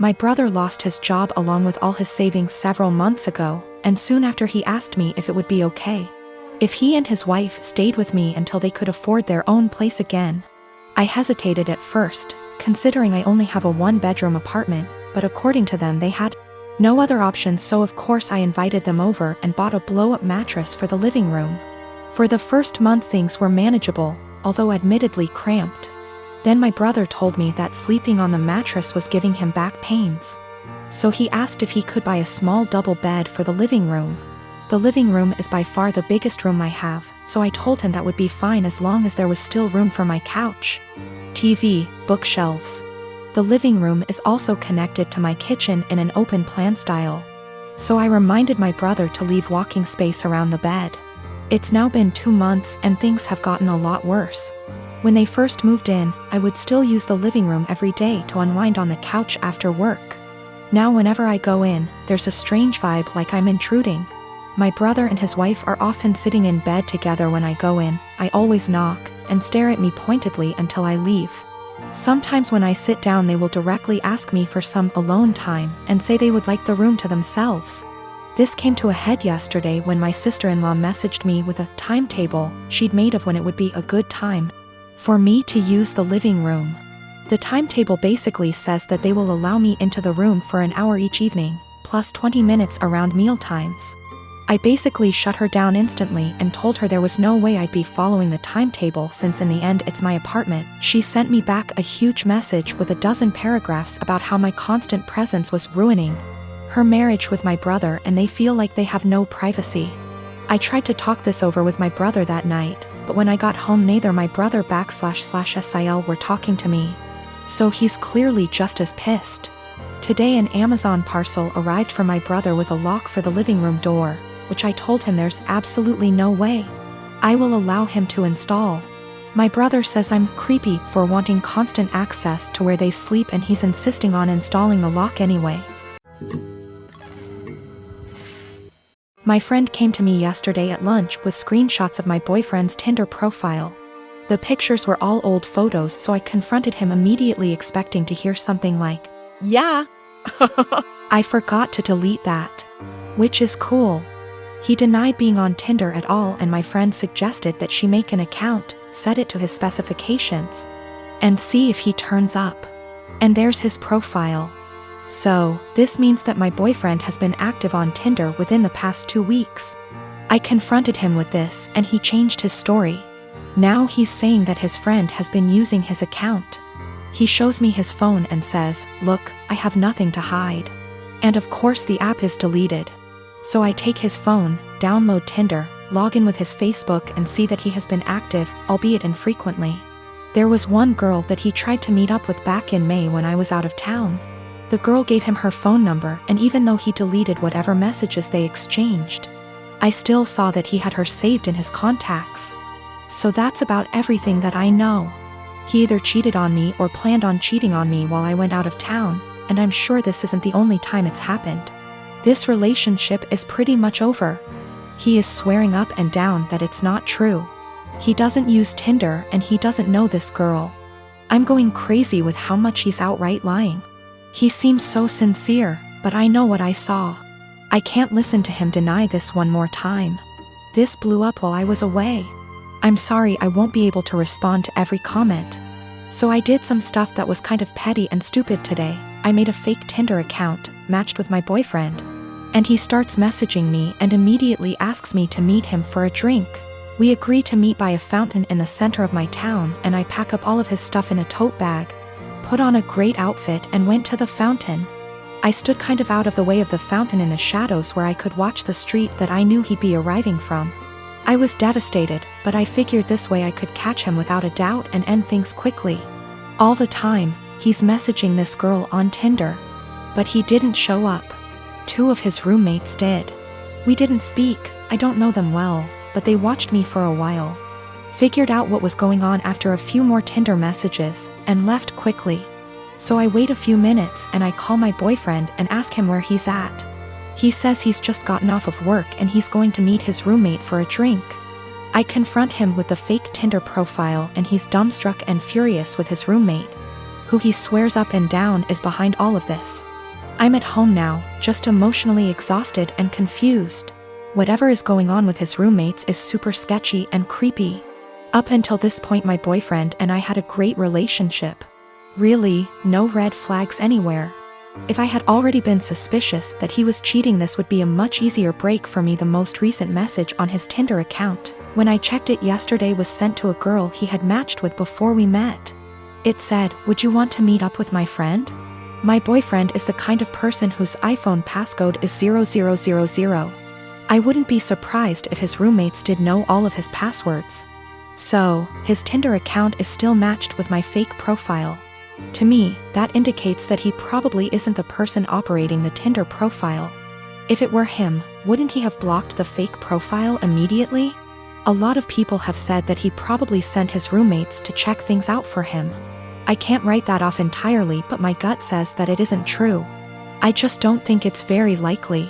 My brother lost his job along with all his savings several months ago, and soon after he asked me if it would be okay if he and his wife stayed with me until they could afford their own place again. I hesitated at first, considering I only have a one-bedroom apartment, but according to them they had no other options, so of course I invited them over and bought a blow-up mattress for the living room. For the first month things were manageable, although admittedly cramped. Then my brother told me that sleeping on the mattress was giving him back pains. So he asked if he could buy a small double bed for the living room. The living room is by far the biggest room I have, so I told him that would be fine as long as there was still room for my couch, TV, bookshelves. The living room is also connected to my kitchen in an open plan style. So I reminded my brother to leave walking space around the bed. It's now been 2 months and things have gotten a lot worse. When they first moved in, I would still use the living room every day to unwind on the couch after work. Now whenever I go in, there's a strange vibe like I'm intruding. My brother and his wife are often sitting in bed together when I go in. I always knock and stare at me pointedly until I leave. Sometimes when I sit down they will directly ask me for some alone time and say they would like the room to themselves. This came to a head yesterday when my sister-in-law messaged me with a timetable she'd made of when it would be a good time for me to use the living room. The timetable basically says that they will allow me into the room for an hour each evening, plus 20 minutes around meal times. I basically shut her down instantly and told her there was no way I'd be following the timetable since in the end it's my apartment. She sent me back a huge message with a dozen paragraphs about how my constant presence was ruining her marriage with my brother and they feel like they have no privacy. I tried to talk this over with my brother that night, but when I got home neither my brother //SIL were talking to me. So he's clearly just as pissed. Today an Amazon parcel arrived for my brother with a lock for the living room door, which I told him there's absolutely no way I will allow him to install. My brother says I'm creepy for wanting constant access to where they sleep and he's insisting on installing the lock anyway. My friend came to me yesterday at lunch with screenshots of my boyfriend's Tinder profile. The pictures were all old photos, so I confronted him immediately expecting to hear something like, "Yeah." I forgot to delete that. Which is cool. He denied being on Tinder at all and my friend suggested that she make an account, set it to his specifications, and see if he turns up. And there's his profile. So, this means that my boyfriend has been active on Tinder within the past 2 weeks. I confronted him with this and he changed his story. Now he's saying that his friend has been using his account. He shows me his phone and says, "Look, I have nothing to hide." And of course the app is deleted. So I take his phone, download Tinder, log in with his Facebook and see that he has been active, albeit infrequently. There was one girl that he tried to meet up with back in May when I was out of town. The girl gave him her phone number and even though he deleted whatever messages they exchanged, I still saw that he had her saved in his contacts. So that's about everything that I know. He either cheated on me or planned on cheating on me while I went out of town, and I'm sure this isn't the only time it's happened. This relationship is pretty much over. He is swearing up and down that it's not true. He doesn't use Tinder and he doesn't know this girl. I'm going crazy with how much he's outright lying. He seems so sincere, but I know what I saw. I can't listen to him deny this one more time. This blew up while I was away. I'm sorry I won't be able to respond to every comment. So I did some stuff that was kind of petty and stupid today. I made a fake Tinder account, matched with my boyfriend. And he starts messaging me and immediately asks me to meet him for a drink. We agree to meet by a fountain in the center of my town and I pack up all of his stuff in a tote bag, put on a great outfit and went to the fountain. I stood kind of out of the way of the fountain in the shadows where I could watch the street that I knew he'd be arriving from. I was devastated, but I figured this way I could catch him without a doubt and end things quickly. All the time, he's messaging this girl on Tinder. But he didn't show up. 2 of his roommates did. We didn't speak, I don't know them well, but they watched me for a while. Figured out what was going on after a few more Tinder messages, and left quickly. So I wait a few minutes and I call my boyfriend and ask him where he's at. He says he's just gotten off of work and he's going to meet his roommate for a drink. I confront him with the fake Tinder profile and he's dumbstruck and furious with his roommate, who he swears up and down is behind all of this. I'm at home now, just emotionally exhausted and confused. Whatever is going on with his roommates is super sketchy and creepy. Up until this point my boyfriend and I had a great relationship. Really, no red flags anywhere. If I had already been suspicious that he was cheating, this would be a much easier break for me. The most recent message on his Tinder account, when I checked it yesterday, was sent to a girl he had matched with before we met. It said, "Would you want to meet up with my friend?" My boyfriend is the kind of person whose iPhone passcode is 0000. I wouldn't be surprised if his roommates did know all of his passwords. So, his Tinder account is still matched with my fake profile. To me, that indicates that he probably isn't the person operating the Tinder profile. If it were him, wouldn't he have blocked the fake profile immediately? A lot of people have said that he probably sent his roommates to check things out for him. I can't write that off entirely, but my gut says that it isn't true. I just don't think it's very likely.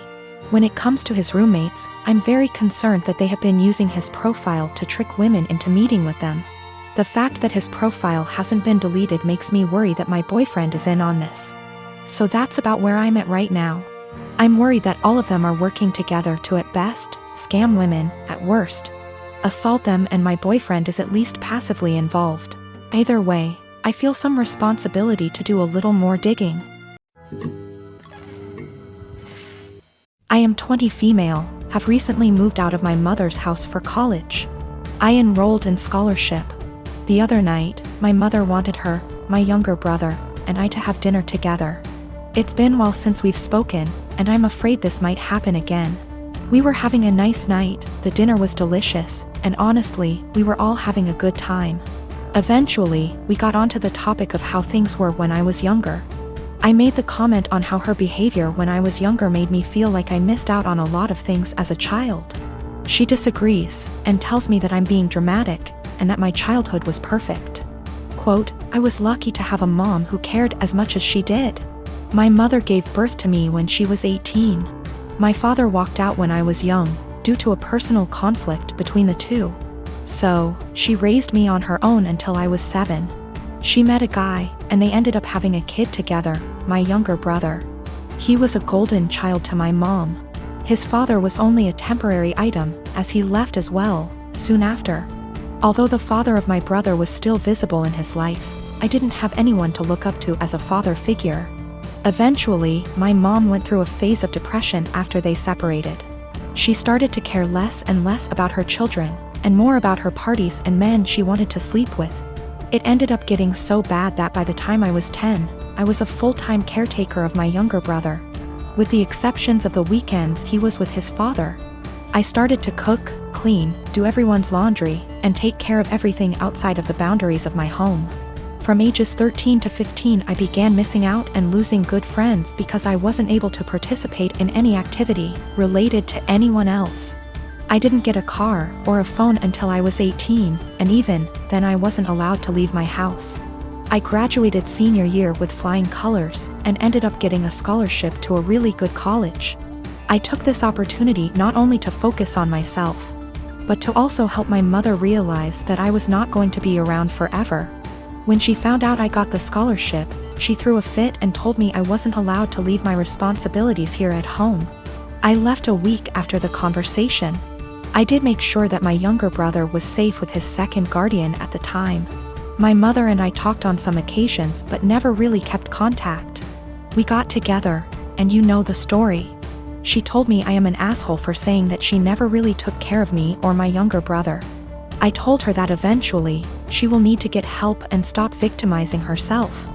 When it comes to his roommates, I'm very concerned that they have been using his profile to trick women into meeting with them. The fact that his profile hasn't been deleted makes me worry that my boyfriend is in on this. So that's about where I'm at right now. I'm worried that all of them are working together to, at best, scam women, at worst, assault them, and my boyfriend is at least passively involved. Either way, I feel some responsibility to do a little more digging. I am 20, female, have recently moved out of my mother's house for college. I enrolled in scholarship. The other night, my mother wanted her, my younger brother, and I to have dinner together. It's been a while since we've spoken, and I'm afraid this might happen again. We were having a nice night, the dinner was delicious, and honestly, we were all having a good time. Eventually, we got onto the topic of how things were when I was younger. I made the comment on how her behavior when I was younger made me feel like I missed out on a lot of things as a child. She disagrees, and tells me that I'm being dramatic, and that my childhood was perfect. Quote, "I was lucky to have a mom who cared as much as she did. My mother gave birth to me when she was 18. My father walked out when I was young, due to a personal conflict between the two. So, she raised me on her own until I was 7. She met a guy, and they ended up having a kid together, my younger brother. He was a golden child to my mom. His father was only a temporary item, as he left as well, soon after. Although the father of my brother was still visible in his life, I didn't have anyone to look up to as a father figure. Eventually, my mom went through a phase of depression after they separated. She started to care less and less about her children, and more about her parties and men she wanted to sleep with. It ended up getting so bad that by the time I was 10, I was a full-time caretaker of my younger brother. With the exceptions of the weekends he was with his father. I started to cook, clean, do everyone's laundry, and take care of everything outside of the boundaries of my home. From ages 13 to 15 I began missing out and losing good friends because I wasn't able to participate in any activity related to anyone else. I didn't get a car or a phone until I was 18, and even then I wasn't allowed to leave my house. I graduated senior year with flying colors and ended up getting a scholarship to a really good college. I took this opportunity not only to focus on myself, but to also help my mother realize that I was not going to be around forever. When she found out I got the scholarship, she threw a fit and told me I wasn't allowed to leave my responsibilities here at home. I left a week after the conversation. I did make sure that my younger brother was safe with his second guardian at the time. My mother and I talked on some occasions but never really kept contact. We got together, and you know the story. She told me I am an asshole for saying that she never really took care of me or my younger brother. I told her that eventually, she will need to get help and stop victimizing herself.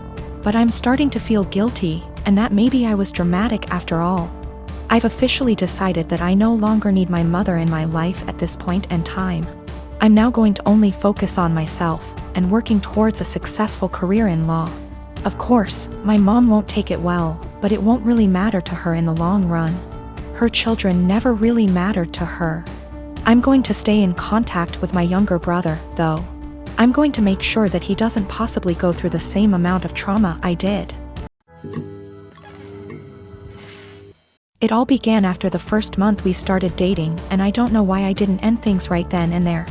But I'm starting to feel guilty, and that maybe I was dramatic after all. I've officially decided that I no longer need my mother in my life at this point in time. I'm now going to only focus on myself, and working towards a successful career in law. Of course, my mom won't take it well, but it won't really matter to her in the long run. Her children never really mattered to her. I'm going to stay in contact with my younger brother, though. I'm going to make sure that he doesn't possibly go through the same amount of trauma I did. It all began after the first month we started dating, and I don't know why I didn't end things right then and there.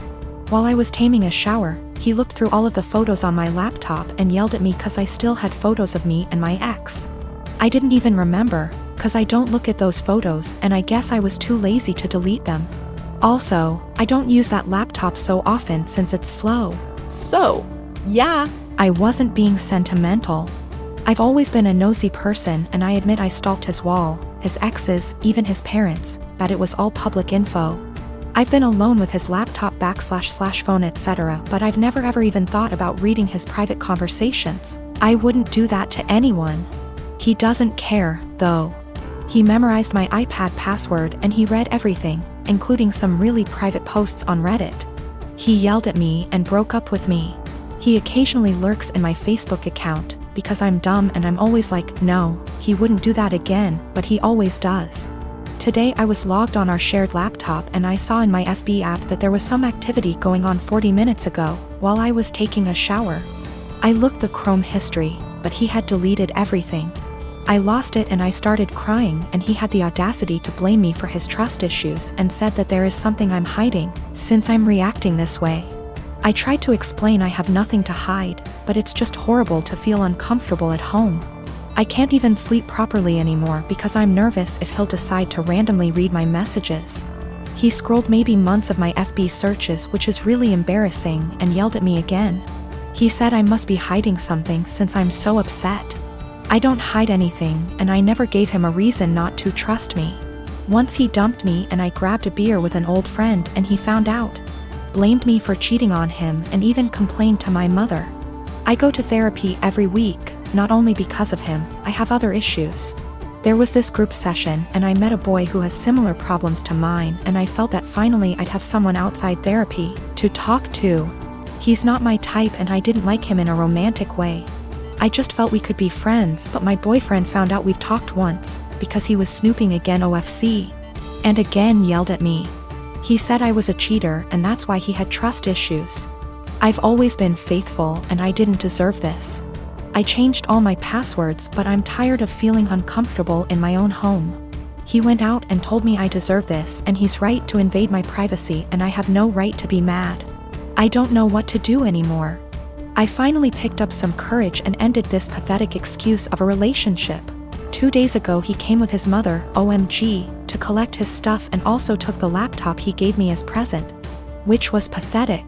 While I was taking a shower, He looked through all of the photos on my laptop and yelled at me cause I still had photos of me and my ex. I didn't even remember, cause I don't look at those photos and I guess I was too lazy to delete them. Also, I don't use that laptop so often since it's slow. So, yeah. I wasn't being sentimental. I've always been a nosy person and I admit I stalked his wall, his exes, even his parents, but it was all public info. I've been alone with his laptop / phone etc. but I've never ever even thought about reading his private conversations. I wouldn't do that to anyone. He doesn't care, though. He memorized my iPad password and he read everything, including some really private posts on Reddit. He yelled at me and broke up with me. He occasionally lurks in my Facebook account, because I'm dumb and I'm always like, no, he wouldn't do that again, but he always does. Today I was logged on our shared laptop and I saw in my FB app that there was some activity going on 40 minutes ago, while I was taking a shower. I looked the Chrome history, but he had deleted everything. I lost it and I started crying and he had the audacity to blame me for his trust issues and said that there is something I'm hiding, since I'm reacting this way. I tried to explain I have nothing to hide, but it's just horrible to feel uncomfortable at home. I can't even sleep properly anymore because I'm nervous if he'll decide to randomly read my messages. He scrolled maybe months of my FB searches, which is really embarrassing, and yelled at me again. He said I must be hiding something since I'm so upset. I don't hide anything, and I never gave him a reason not to trust me. Once he dumped me and I grabbed a beer with an old friend and he found out. Blamed me for cheating on him and even complained to my mother. I go to therapy every week, not only because of him, I have other issues. There was this group session and I met a boy who has similar problems to mine and I felt that finally I'd have someone outside therapy to talk to. He's not my type and I didn't like him in a romantic way. I just felt we could be friends, but my boyfriend found out we've talked once, because he was snooping again OFC. And again yelled at me. He said I was a cheater and that's why he had trust issues. I've always been faithful and I didn't deserve this. I changed all my passwords, but I'm tired of feeling uncomfortable in my own home. He went out and told me I deserve this and he's right to invade my privacy and I have no right to be mad. I don't know what to do anymore. I finally picked up some courage and ended this pathetic excuse of a relationship. 2 days ago he came with his mother, OMG, to collect his stuff and also took the laptop he gave me as present. Which was pathetic.